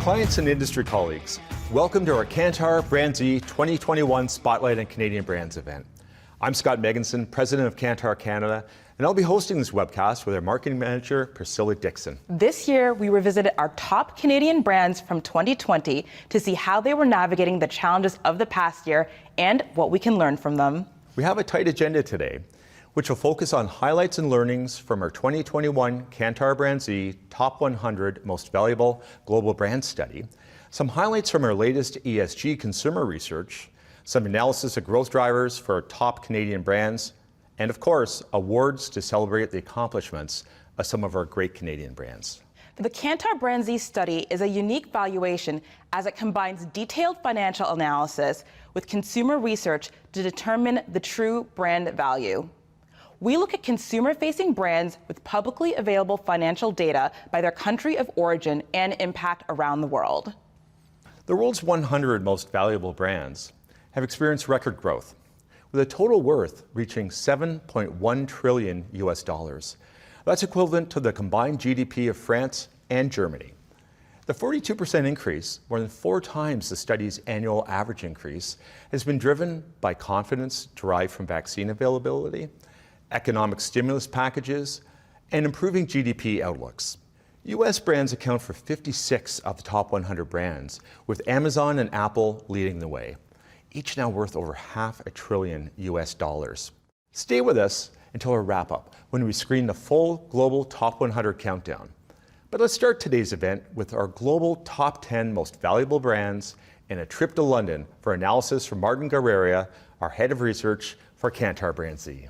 Clients and industry colleagues, welcome to our Kantar BrandZ 2021 Spotlight on Canadian Brands event. I'm Scott Megginson, President of Kantar Canada, and I'll be hosting this webcast with our marketing manager, Priscilla Dixon. This year, we revisited our top Canadian brands from 2020 to see how they were navigating the challenges of the past year and what we can learn from them. We have a tight agenda today, which will focus on highlights and learnings from our 2021 Kantar BrandZ Top 100 Most Valuable Global Brand Study, some highlights from our latest ESG consumer research, some analysis of growth drivers for our top Canadian brands, and of course, awards to celebrate the accomplishments of some of our great Canadian brands. The Kantar BrandZ study is a unique valuation as it combines detailed financial analysis with consumer research to determine the true brand value. We look at consumer-facing brands with publicly available financial data by their country of origin and impact around the world. The world's 100 most valuable brands have experienced record growth, with a total worth reaching $7.1 trillion US. That's equivalent to the combined GDP of France and Germany. The 42% increase, more than 4 times the study's annual average increase, has been driven by confidence derived from vaccine availability, economic stimulus packages, and improving GDP outlooks. U.S. brands account for 56 of the top 100 brands, with Amazon and Apple leading the way, each now worth over $500 billion US. Stay with us until our wrap-up, when we screen the full global top 100 countdown. But let's start today's event with our global top 10 most valuable brands and a trip to London for analysis from Martin Guerrera, our head of research for Kantar BrandZ.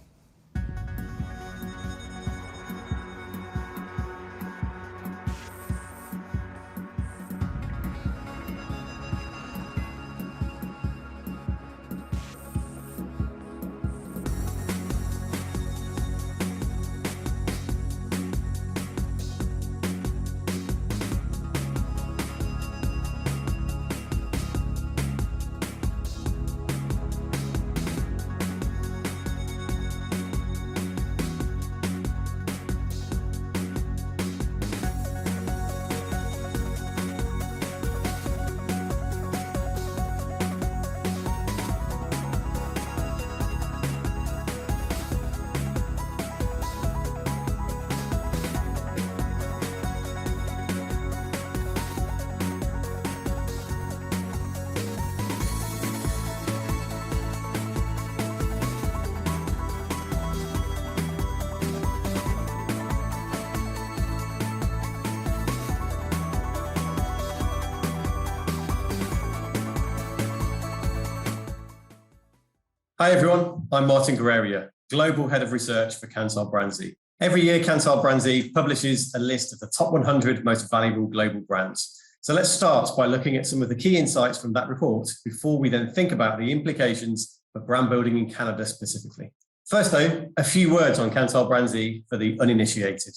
Hi everyone, I'm Martin Guerrera, Global Head of Research for Kantar BrandZ. Every year, Kantar BrandZ publishes a list of the top 100 most valuable global brands. So let's start by looking at some of the key insights from that report before we then think about the implications of brand building in Canada specifically. First though, a few words on Kantar BrandZ for the uninitiated.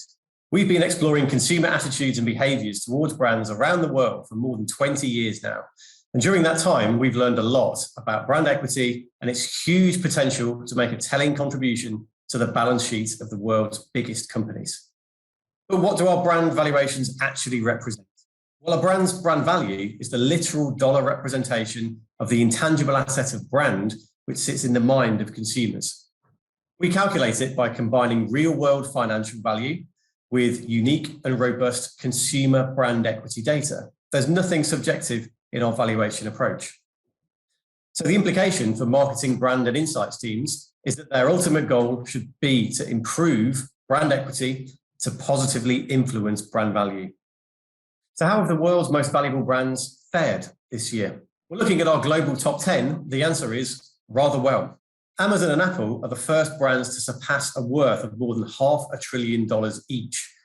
We've been exploring consumer attitudes and behaviours towards brands around the world for more than 20 years now. And during that time, we've learned a lot about brand equity and its huge potential to make a telling contribution to the balance sheets of the world's biggest companies. But what do our brand valuations actually represent? Well, a brand's brand value is the literal dollar representation of the intangible asset of brand, which sits in the mind of consumers. We calculate it by combining real-world financial value with unique and robust consumer brand equity data. There's nothing subjective in our valuation approach. So the implication for marketing, brand and insights teams is that their ultimate goal should be to improve brand equity to positively influence brand value. So how have the world's most valuable brands fared this year? We're looking at our global top 10. The answer is rather well. Amazon and Apple are the first brands to surpass a worth of more than $500 billion each.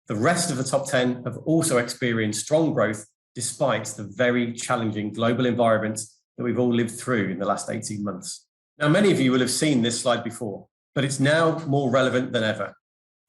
The rest of the top 10 have also experienced strong growth despite the very challenging global environment that we've all lived through in the last 18 months. Now, many of you will have seen this slide before, but it's now more relevant than ever.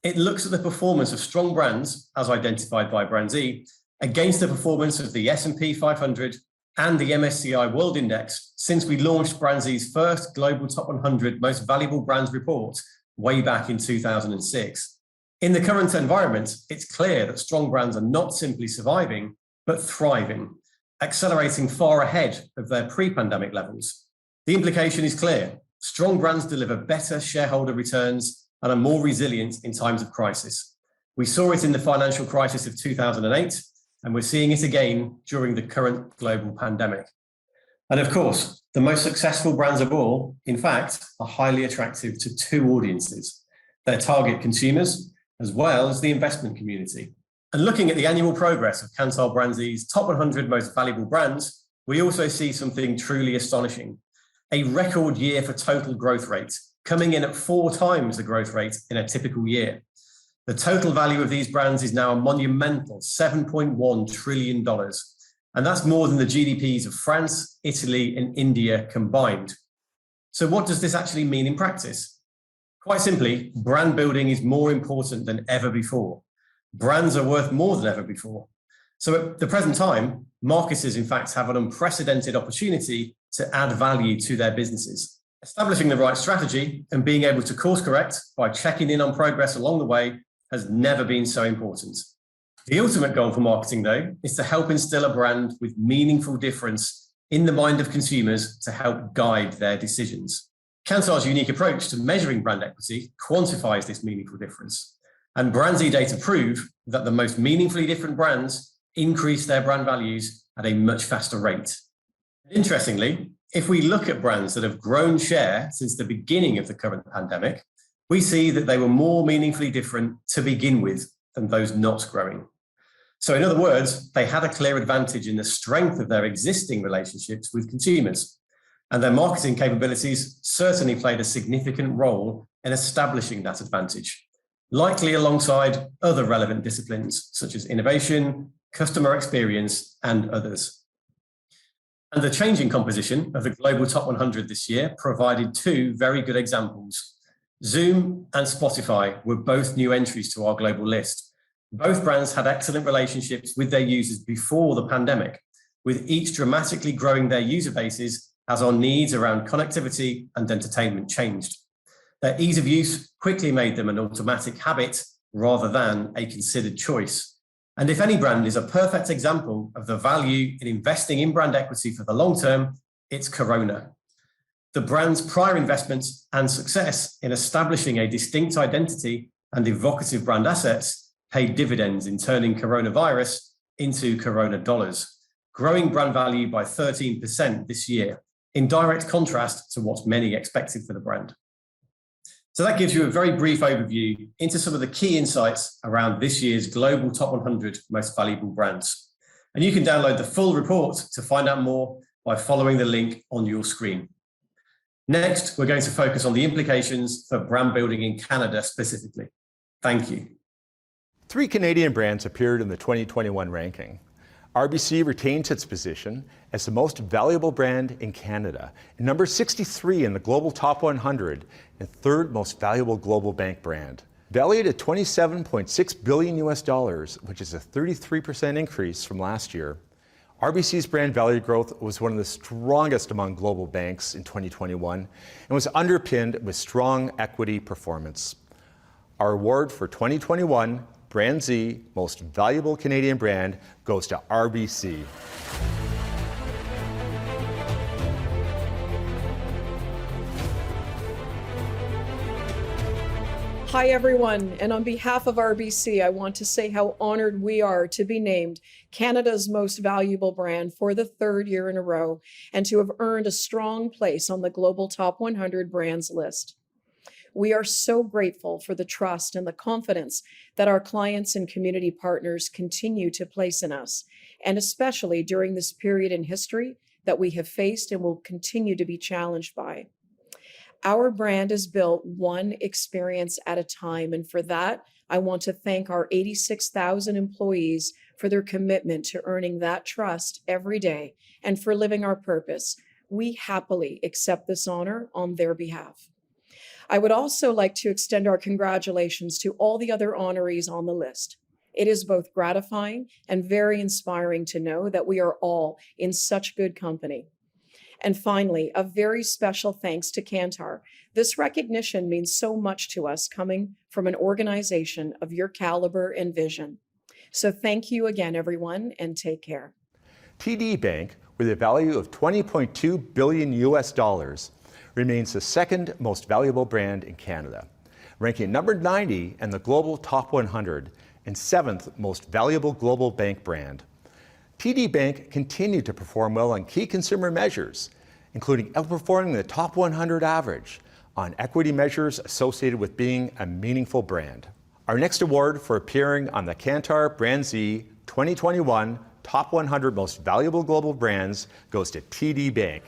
It looks at the performance of strong brands, as identified by BrandZ, against the performance of the S&P 500 and the MSCI World Index since we launched BrandZ's first Global Top 100 Most Valuable Brands report way back in 2006. In the current environment, it's clear that strong brands are not simply surviving, but thriving, accelerating far ahead of their pre-pandemic levels. The implication is clear. Strong brands deliver better shareholder returns and are more resilient in times of crisis. We saw it in the financial crisis of 2008, and we're seeing it again during the current global pandemic. And of course, the most successful brands of all, in fact, are highly attractive to two audiences, their target consumers, as well as the investment community. And looking at the annual progress of Kantar BrandZ's top 100 most valuable brands, we also see something truly astonishing. A record year for total growth rate, coming in at 4 times the growth rate in a typical year. The total value of these brands is now a monumental $7.1 trillion. And that's more than the GDPs of France, Italy, and India combined. So what does this actually mean in practice? Quite simply, brand building is more important than ever before. Brands are worth more than ever before. So at the present time, marketers, in fact, have an unprecedented opportunity to add value to their businesses. Establishing the right strategy and being able to course correct by checking in on progress along the way has never been so important. The ultimate goal for marketing, though, is to help instill a brand with meaningful difference in the mind of consumers to help guide their decisions. Kantar's unique approach to measuring brand equity quantifies this meaningful difference. And BrandZ data prove that the most meaningfully different brands increase their brand values at a much faster rate. Interestingly, if we look at brands that have grown share since the beginning of the current pandemic, we see that they were more meaningfully different to begin with than those not growing. So in other words, they had a clear advantage in the strength of their existing relationships with consumers, and their marketing capabilities certainly played a significant role in establishing that advantage, likely alongside other relevant disciplines such as innovation, customer experience, and others. And the changing composition of the global top 100 this year provided 2 very good examples. Zoom and Spotify were both new entries to our global list. Both brands had excellent relationships with their users before the pandemic, with each dramatically growing their user bases as our needs around connectivity and entertainment changed. Their ease of use quickly made them an automatic habit rather than a considered choice. And if any brand is a perfect example of the value in investing in brand equity for the long term, it's Corona. The brand's prior investments and success in establishing a distinct identity and evocative brand assets paid dividends in turning coronavirus into Corona dollars, growing brand value by 13% this year, in direct contrast to what many expected for the brand. So that gives you a very brief overview into some of the key insights around this year's global top 100 most valuable brands. And you can download the full report to find out more by following the link on your screen. Next, we're going to focus on the implications for brand building in Canada specifically. Thank you. 3 Canadian brands appeared in the 2021 ranking. RBC retains its position as the most valuable brand in Canada, and number 63 in the global top 100 and 3rd most valuable global bank brand. Valued at $27.6 billion, which is a 33% increase from last year, RBC's brand value growth was one of the strongest among global banks in 2021 and was underpinned with strong equity performance. Our award for 2021 BrandZ Most Valuable Canadian Brand goes to RBC. Hi everyone, and on behalf of RBC, I want to say how honored we are to be named Canada's most valuable brand for the 3rd year in a row and to have earned a strong place on the global top 100 brands list. We are so grateful for the trust and the confidence that our clients and community partners continue to place in us, and especially during this period in history that we have faced and will continue to be challenged by. Our brand is built one experience at a time, and for that, I want to thank our 86,000 employees for their commitment to earning that trust every day and for living our purpose. We happily accept this honor on their behalf. I would also like to extend our congratulations to all the other honorees on the list. It is both gratifying and very inspiring to know that we are all in such good company. And finally, a very special thanks to Kantar. This recognition means so much to us coming from an organization of your caliber and vision. So thank you again, everyone, and take care. TD Bank, with a value of $20.2 billion US dollars, remains the second most valuable brand in Canada, ranking number 90 in the global top 100 and seventh most valuable global bank brand. TD Bank continued to perform well on key consumer measures, including outperforming the top 100 average on equity measures associated with being a meaningful brand. Our next award for appearing on the Kantar BrandZ 2021 Top 100 Most Valuable Global Brands goes to TD Bank.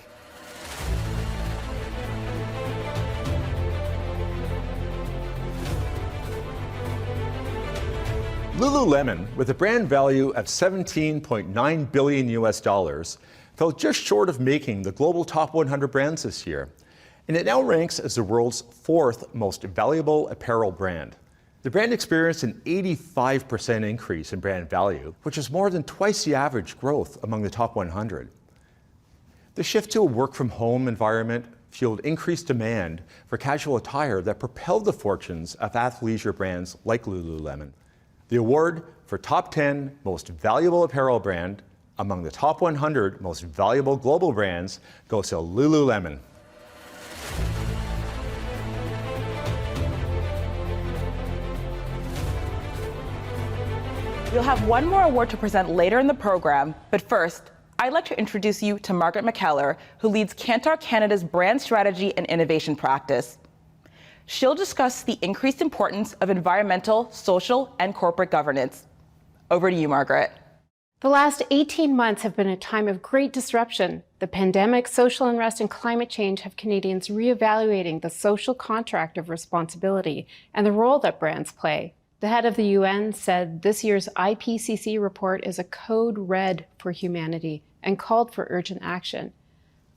Lululemon, with a brand value of $17.9 billion US dollars, fell just short of making the global top 100 brands this year, and it now ranks as the world's fourth most valuable apparel brand. The brand experienced an 85% increase in brand value, which is more than twice the average growth among the top 100. The shift to a work-from-home environment fueled increased demand for casual attire that propelled the fortunes of athleisure brands like Lululemon. The award for Top 10 Most Valuable Apparel Brand among the top 100 most valuable global brands goes to Lululemon. We'll have one more award to present later in the program, but first, I'd like to introduce you to Margaret McKellar, who leads Kantar Canada's brand strategy and innovation practice. She'll discuss the increased importance of environmental, social, and corporate governance. Over to you, Margaret. The last 18 months have been a time of great disruption. The pandemic, social unrest, and climate change have Canadians reevaluating the social contract of responsibility and the role that brands play. The head of the UN said this year's IPCC report is a code red for humanity and called for urgent action.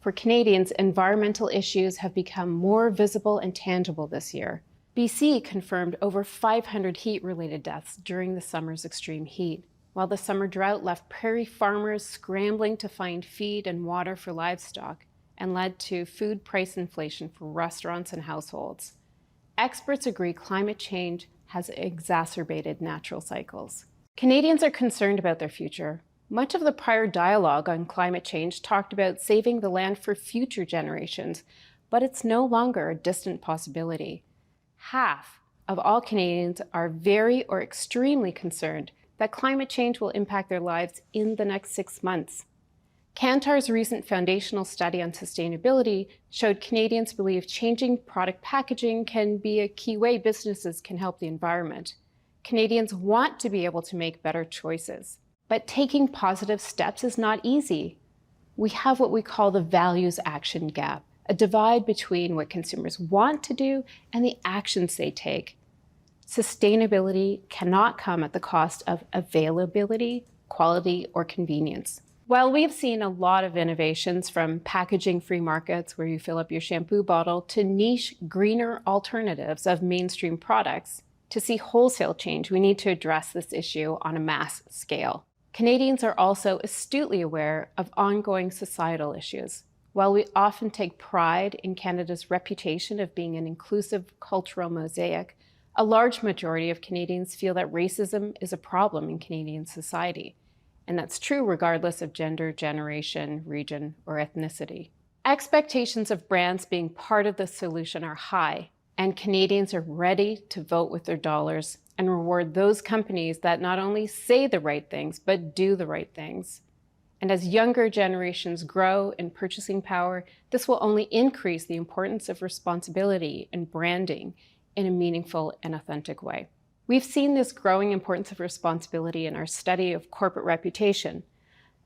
For Canadians, environmental issues have become more visible and tangible this year. BC confirmed over 500 heat-related deaths during the summer's extreme heat, while the summer drought left prairie farmers scrambling to find feed and water for livestock and led to food price inflation for restaurants and households. Experts agree climate change has exacerbated natural cycles. Canadians are concerned about their future. Much of the prior dialogue on climate change talked about saving the land for future generations, but it's no longer a distant possibility. Half of all Canadians are very or extremely concerned that climate change will impact their lives in the next 6 months. Kantar's recent foundational study on sustainability showed Canadians believe changing product packaging can be a key way businesses can help the environment. Canadians want to be able to make better choices, but taking positive steps is not easy. We have what we call the values action gap, a divide between what consumers want to do and the actions they take. Sustainability cannot come at the cost of availability, quality, or convenience. While we've seen a lot of innovations from packaging free markets where you fill up your shampoo bottle to niche, greener alternatives of mainstream products, to see wholesale change, we need to address this issue on a mass scale. Canadians are also astutely aware of ongoing societal issues. While we often take pride in Canada's reputation of being an inclusive cultural mosaic, a large majority of Canadians feel that racism is a problem in Canadian society. And that's true regardless of gender, generation, region, or ethnicity. Expectations of brands being part of the solution are high, and Canadians are ready to vote with their dollars and reward those companies that not only say the right things, but do the right things. And as younger generations grow in purchasing power, this will only increase the importance of responsibility and branding in a meaningful and authentic way. We've seen this growing importance of responsibility in our study of corporate reputation.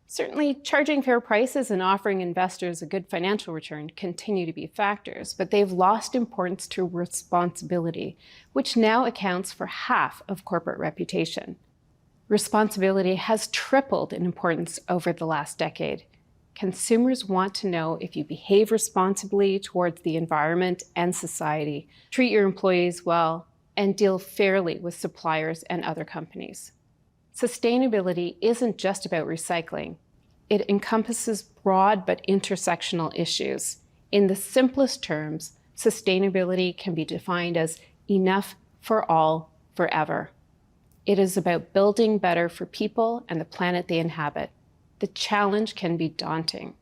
Certainly, charging fair prices and offering investors a good financial return continue to be factors, but they've lost importance to responsibility, which now accounts for half of corporate reputation. Responsibility has tripled in importance over the last decade. Consumers want to know if you behave responsibly towards the environment and society, treat your employees well, and deal fairly with suppliers and other companies. Sustainability isn't just about recycling. It encompasses broad but intersectional issues. In the simplest terms, sustainability can be defined as enough for all, forever. It is about building better for people and the planet they inhabit. The challenge can be daunting.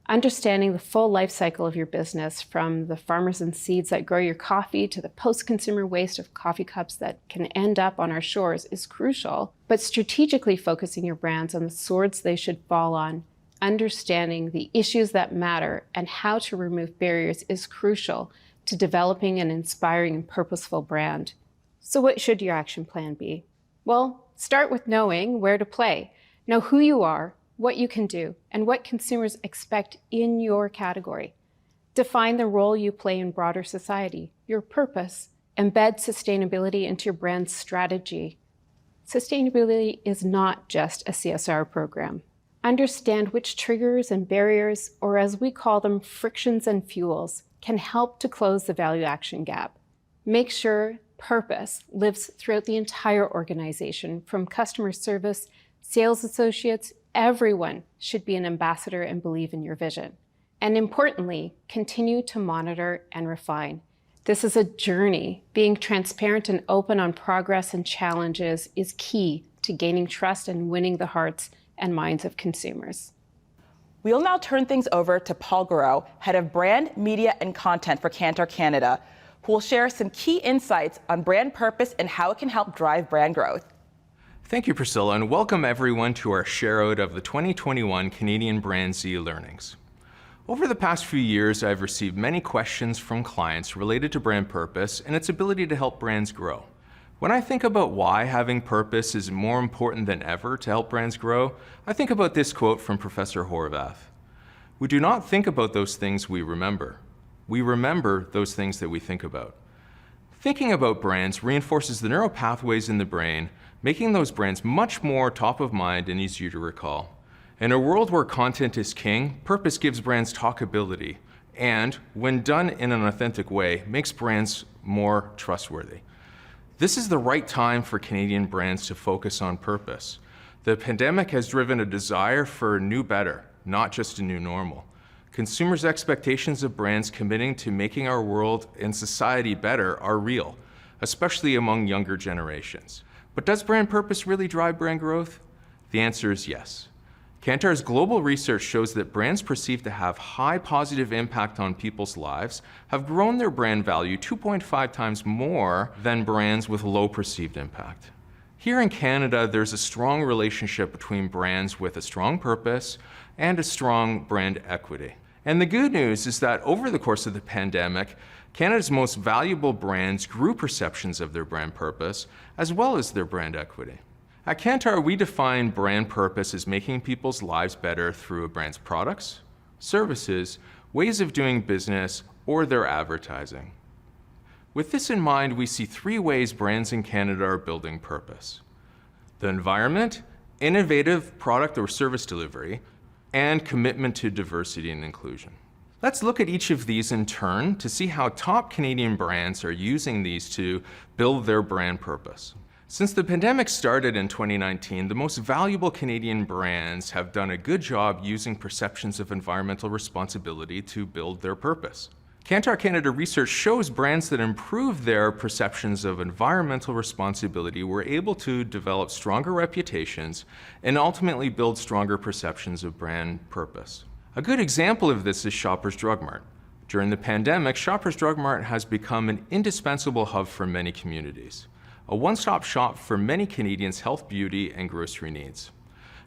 Understanding the full life cycle of your business, from the farmers and seeds that grow your coffee to the post-consumer waste of coffee cups that can end up on our shores, is crucial. But strategically focusing your brands on the swords they should fall on, understanding the issues that matter and how to remove barriers, is crucial to developing an inspiring and purposeful brand. So what should your action plan be? Well, start with knowing where to play. Know who you are, what you can do, and what consumers expect in your category. Define the role you play in broader society, your purpose. Embed sustainability into your brand's strategy. Sustainability is not just a CSR program. Understand which triggers and barriers, or as we call them, frictions and fuels, can help to close the value action gap. Make sure purpose lives throughout the entire organization, from customer service, sales associates. Everyone should be an ambassador and believe in your vision. And importantly, continue to monitor and refine. This is a journey. Being transparent and open on progress and challenges is key to gaining trust and winning the hearts and minds of consumers. We'll now turn things over to Paul Garreau, Head of Brand, Media, and Content for Kantar Canada, who will share some key insights on brand purpose and how it can help drive brand growth. Thank you, Priscilla, and welcome everyone to our share-out of the 2021 Canadian BrandZ learnings. Over the past few years, I've received many questions from clients related to brand purpose and its ability to help brands grow. When I think about why having purpose is more important than ever to help brands grow, I think about this quote from Professor Horvath. "We do not think about those things we remember. We remember those things that we think about." Thinking about brands reinforces the neural pathways in the brain, making those brands much more top of mind and easier to recall. In a world where content is king, purpose gives brands talkability, and, when done in an authentic way, makes brands more trustworthy. This is the right time for Canadian brands to focus on purpose. The pandemic has driven a desire for a new better, not just a new normal. Consumers' expectations of brands committing to making our world and society better are real, especially among younger generations. But does brand purpose really drive brand growth? The answer is yes. Kantar's global research shows that brands perceived to have high positive impact on people's lives have grown their brand value 2.5 times more than brands with low perceived impact. Here in Canada, there's a strong relationship between brands with a strong purpose and a strong brand equity. And the good news is that over the course of the pandemic, Canada's most valuable brands grew perceptions of their brand purpose, as well as their brand equity. At Kantar, we define brand purpose as making people's lives better through a brand's products, services, ways of doing business, or their advertising. With this in mind, we see three ways brands in Canada are building purpose: the environment, innovative product or service delivery, and commitment to diversity and inclusion. Let's look at each of these in turn to see how top Canadian brands are using these to build their brand purpose. Since the pandemic started in 2019, the most valuable Canadian brands have done a good job using perceptions of environmental responsibility to build their purpose. Kantar Canada research shows brands that improve their perceptions of environmental responsibility were able to develop stronger reputations and ultimately build stronger perceptions of brand purpose. A good example of this is Shoppers Drug Mart. During the pandemic, Shoppers Drug Mart has become an indispensable hub for many communities, a one-stop shop for many Canadians' health, beauty, and grocery needs.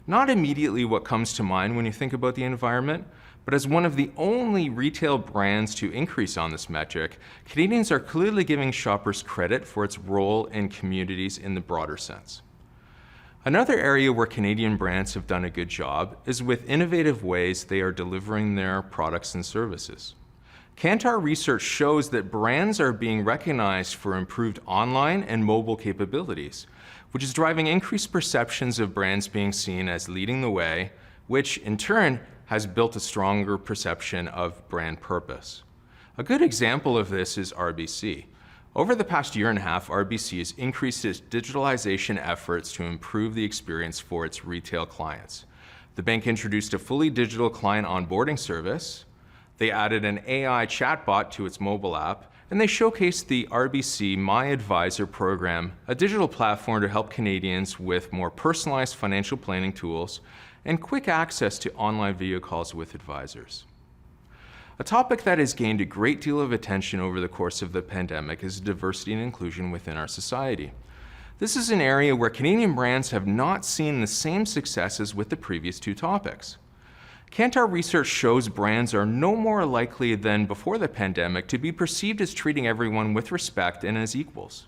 Not immediately what comes to mind when you think about the environment, but as one of the only retail brands to increase on this metric, Canadians are clearly giving Shoppers credit for its role in communities in the broader sense. Another area where Canadian brands have done a good job is with innovative ways they are delivering their products and services. Kantar research shows that brands are being recognized for improved online and mobile capabilities, which is driving increased perceptions of brands being seen as leading the way, which in turn has built a stronger perception of brand purpose. A good example of this is RBC. Over the past year and a half, RBC has increased its digitalization efforts to improve the experience for its retail clients. The bank introduced a fully digital client onboarding service. They added an AI chatbot to its mobile app, and they showcased the RBC My Advisor program, a digital platform to help Canadians with more personalized financial planning tools and quick access to online video calls with advisors. A topic that has gained a great deal of attention over the course of the pandemic is diversity and inclusion within our society. This is an area where Canadian brands have not seen the same successes with the previous two topics. Kantar research shows brands are no more likely than before the pandemic to be perceived as treating everyone with respect and as equals.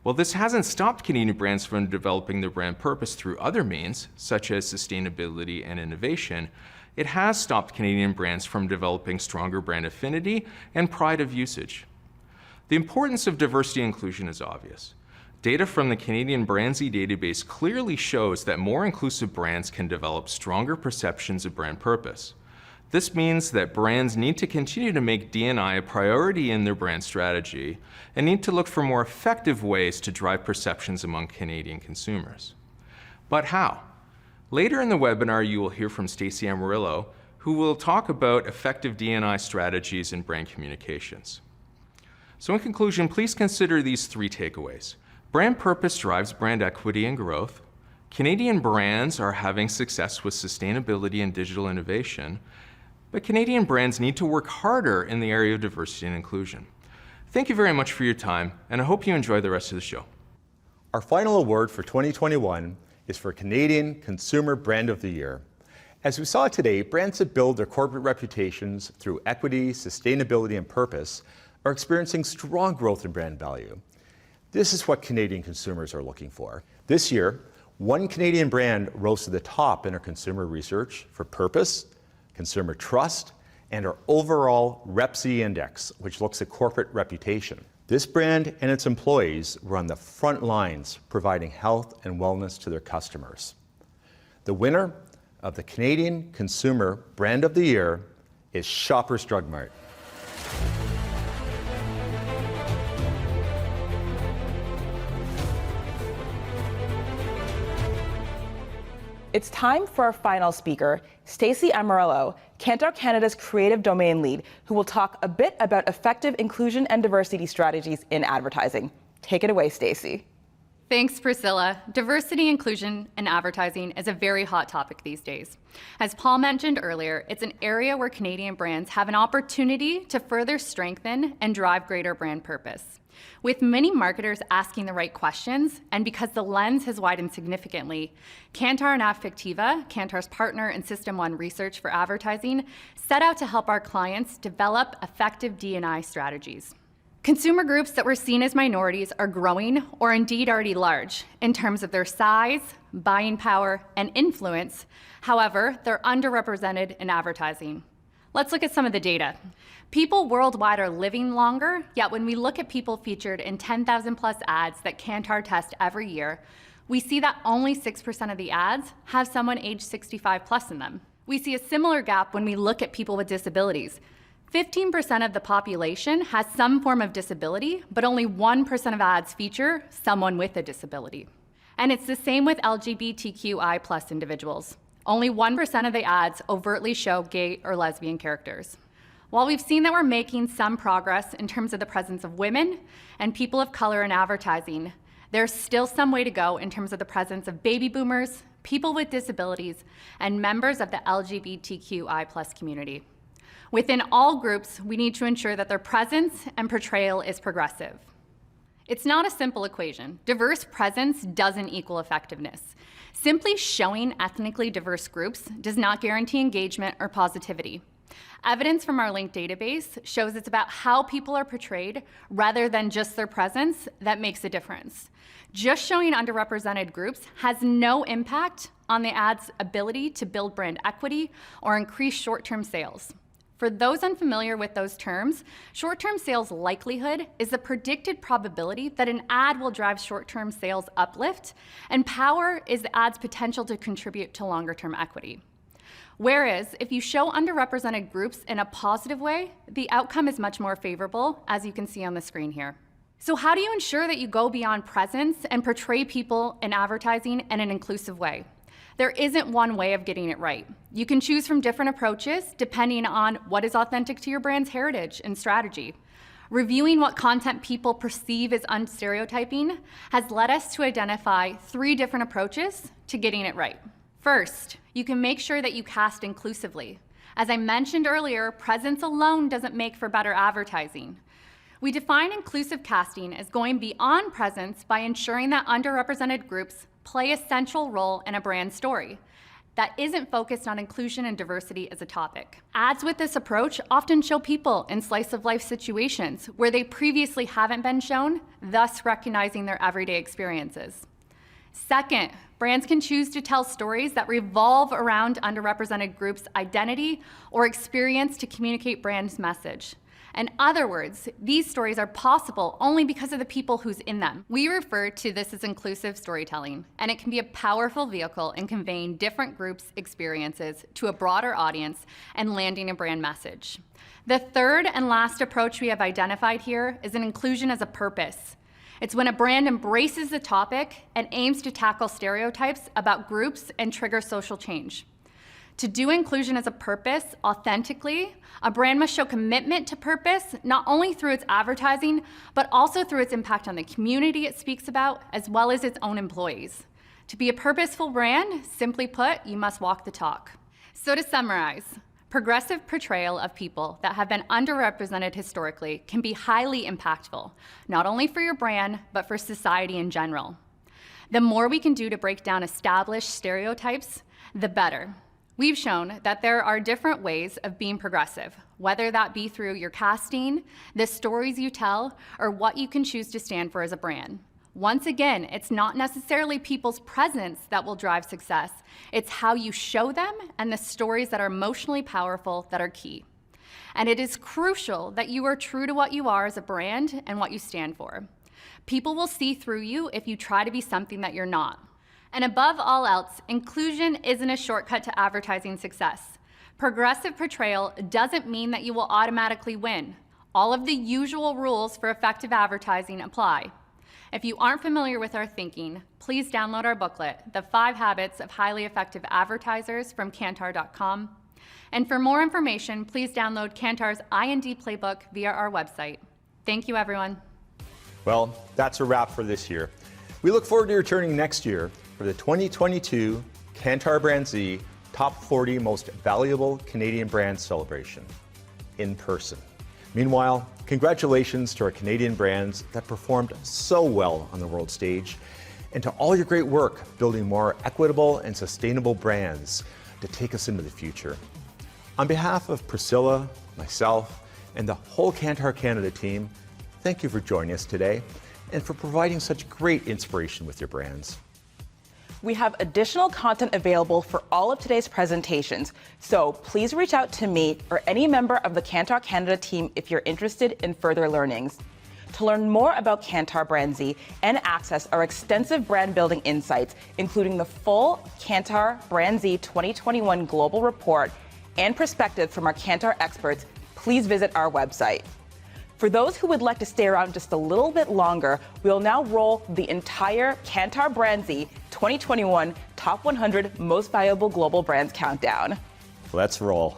While this hasn't stopped Canadian brands from developing their brand purpose through other means, such as sustainability and innovation, it has stopped Canadian brands from developing stronger brand affinity and pride of usage. The importance of diversity and inclusion is obvious. Data from the Canadian BrandZ database clearly shows that more inclusive brands can develop stronger perceptions of brand purpose. This means that brands need to continue to make D&I a priority in their brand strategy and need to look for more effective ways to drive perceptions among Canadian consumers. But how? Later in the webinar, you will hear from Stacey Amarillo, who will talk about effective D&I strategies in brand communications. So in conclusion, please consider these three takeaways. Brand purpose drives brand equity and growth. Canadian brands are having success with sustainability and digital innovation, but Canadian brands need to work harder in the area of diversity and inclusion. Thank you very much for your time, and I hope you enjoy the rest of the show. Our final award for 2021 is for Canadian Consumer Brand of the Year. As we saw today, brands that build their corporate reputations through equity, sustainability, and purpose are experiencing strong growth in brand value. This is what Canadian consumers are looking for. This year, one Canadian brand rose to the top in our consumer research for purpose, consumer trust, and our overall RepZ index, which looks at corporate reputation. This brand and its employees were on the front lines providing health and wellness to their customers. The winner of the Canadian Consumer Brand of the Year is Shoppers Drug Mart. It's time for our final speaker, Stacey Amarillo, Kantar Canada's creative domain lead, who will talk a bit about effective inclusion and diversity strategies in advertising. Take it away, Stacey. Thanks, Priscilla. Diversity, inclusion, and advertising is a very hot topic these days. As Paul mentioned earlier, it's an area where Canadian brands have an opportunity to further strengthen and drive greater brand purpose. With many marketers asking the right questions, and because the lens has widened significantly, Kantar and Affectiva, Kantar's partner in System 1 research for advertising, set out to help our clients develop effective D&I strategies. Consumer groups that were seen as minorities are growing, or indeed already large, in terms of their size, buying power, and influence. However, they're underrepresented in advertising. Let's look at some of the data. People worldwide are living longer, yet when we look at people featured in 10,000 plus ads that Kantar tests every year, we see that only 6% of the ads have someone aged 65 plus in them. We see a similar gap when we look at people with disabilities. 15% of the population has some form of disability, but only 1% of ads feature someone with a disability. And it's the same with LGBTQI plus individuals. Only 1% of the ads overtly show gay or lesbian characters. While we've seen that we're making some progress in terms of the presence of women and people of color in advertising, there's still some way to go in terms of the presence of baby boomers, people with disabilities, and members of the LGBTQI plus community. Within all groups, we need to ensure that their presence and portrayal is progressive. It's not a simple equation. Diverse presence doesn't equal effectiveness. Simply showing ethnically diverse groups does not guarantee engagement or positivity. Evidence from our linked database shows it's about how people are portrayed rather than just their presence that makes a difference. Just showing underrepresented groups has no impact on the ad's ability to build brand equity or increase short-term sales. For those unfamiliar with those terms, short-term sales likelihood is the predicted probability that an ad will drive short-term sales uplift, and power is the ad's potential to contribute to longer-term equity. Whereas, if you show underrepresented groups in a positive way, the outcome is much more favorable, as you can see on the screen here. So how do you ensure that you go beyond presence and portray people in advertising in an inclusive way? There isn't one way of getting it right. You can choose from different approaches depending on what is authentic to your brand's heritage and strategy. Reviewing what content people perceive as unstereotyping has led us to identify 3 different approaches to getting it right. First, you can make sure that you cast inclusively. As I mentioned earlier, presence alone doesn't make for better advertising. We define inclusive casting as going beyond presence by ensuring that underrepresented groups play a central role in a brand story that isn't focused on inclusion and diversity as a topic. Ads with this approach often show people in slice-of-life situations where they previously haven't been shown, thus recognizing their everyday experiences. Second, brands can choose to tell stories that revolve around underrepresented groups' identity or experience to communicate brand's message. In other words, these stories are possible only because of the people who's in them. We refer to this as inclusive storytelling, and it can be a powerful vehicle in conveying different groups' experiences to a broader audience and landing a brand message. The third and last approach we have identified here is an inclusion as a purpose. It's when a brand embraces the topic and aims to tackle stereotypes about groups and trigger social change. To do inclusion as a purpose authentically, a brand must show commitment to purpose, not only through its advertising, but also through its impact on the community it speaks about, as well as its own employees. To be a purposeful brand, simply put, you must walk the talk. So to summarize, progressive portrayal of people that have been underrepresented historically can be highly impactful, not only for your brand, but for society in general. The more we can do to break down established stereotypes, the better. We've shown that there are different ways of being progressive, whether that be through your casting, the stories you tell, or what you can choose to stand for as a brand. Once again, it's not necessarily people's presence that will drive success. It's how you show them and the stories that are emotionally powerful that are key. And it is crucial that you are true to what you are as a brand and what you stand for. People will see through you if you try to be something that you're not. And above all else, inclusion isn't a shortcut to advertising success. Progressive portrayal doesn't mean that you will automatically win. All of the usual rules for effective advertising apply. If you aren't familiar with our thinking, please download our booklet, The 5 Habits of Highly Effective Advertisers from Kantar.com. And for more information, please download Kantar's I&D playbook via our website. Thank you, everyone. Well, that's a wrap for this year. We look forward to returning next year for the 2022 Kantar BrandZ Top 40 Most Valuable Canadian Brands celebration in person. Meanwhile, congratulations to our Canadian brands that performed so well on the world stage, and to all your great work building more equitable and sustainable brands to take us into the future. On behalf of Priscilla, myself, and the whole Kantar Canada team, thank you for joining us today and for providing such great inspiration with your brands. We have additional content available for all of today's presentations, so please reach out to me or any member of the Kantar Canada team if you're interested in further learnings. To learn more about Kantar BrandZ and access our extensive brand building insights, including the full Kantar BrandZ 2021 Global Report and perspectives from our Kantar experts, please visit our website. For those who would like to stay around just a little bit longer, we'll now roll the entire Kantar BrandZ 2021 Top 100 Most Valuable Global Brands countdown. Let's roll.